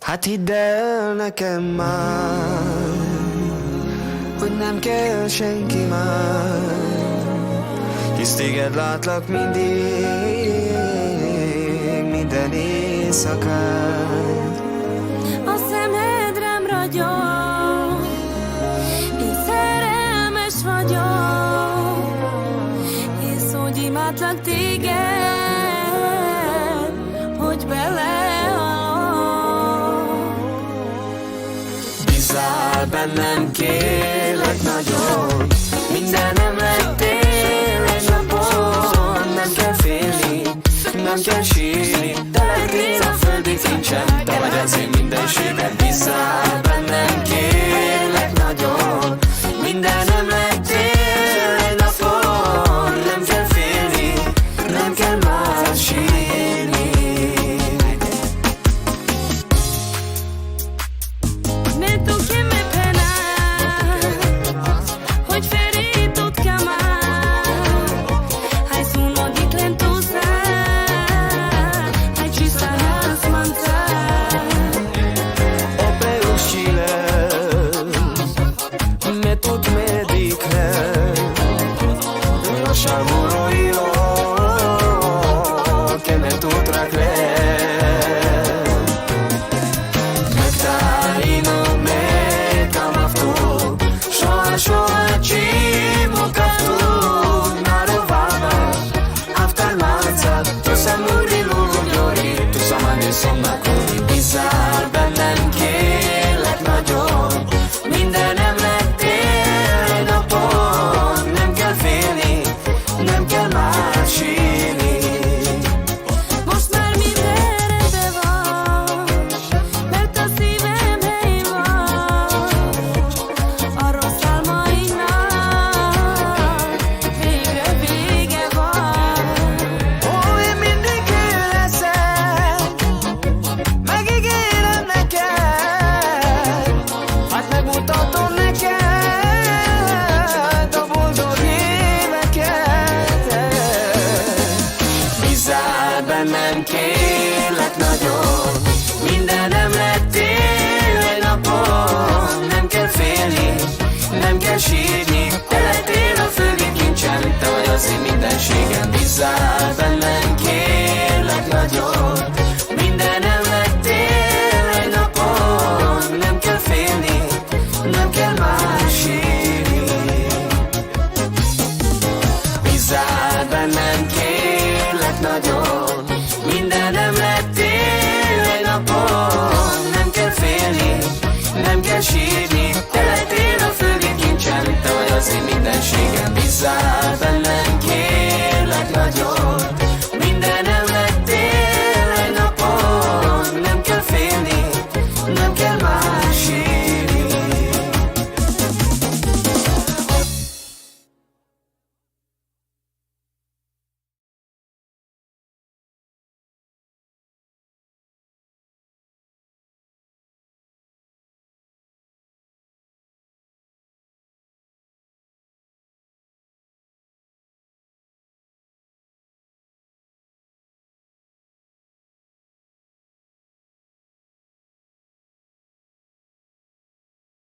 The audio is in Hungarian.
Hát hidd el nekem már, hogy nem kell senki már, hisz téged látlak mindig, minden éjszakát. A szemed rám ragyog, én szerelmes vagyok, hisz hogy imádlak téged, hogy bízzál bennem, kérlek nagyon, mindenem lettél egy napon. Nem kell félni, nem kell sírni, te lettél a földi kincsem, te vagy az én mindenségem. Bízzál bennem, kérlek nagyon, mindenem lettél egy napon. Nem kell félni, nem kell már sírni. Lasciamo io che ne tu tracler Nektarino me kamaftu Shoa shoa chimo kaftu Narovava Aftalmaza Tu samuri lugyori Tu samani somnakuri Bízzál bennem, kérlek nagyon, mindenem lettél egy napon. Nem kell félni, nem kell már sírni. most már minden rendben van, mert a szívem helyén van. A rossz álmainak végre vége van. Ó, én mindig én leszek, megígérem neked, hát megmutatom neked a boldog éveket. Bízzál bennem, kérlek nagyon, mindenem lettél egy napon. Nem kell félni, nem kell sírni, te lettél a földi kincsem, te vagy az én mindenségem. Bízzál bennem, kérlek nagyon, mindenem lettél egy napon. Nem kell félni, nem kell már sírni. Bízzál bennem, kérlek nagyon, mindenem lettél egy napon. Nem kell félni, nem kell sírni, te lettél a földi kincsem, te vagy az én mindenségem. Bízzál bennem, kérlek nagyon,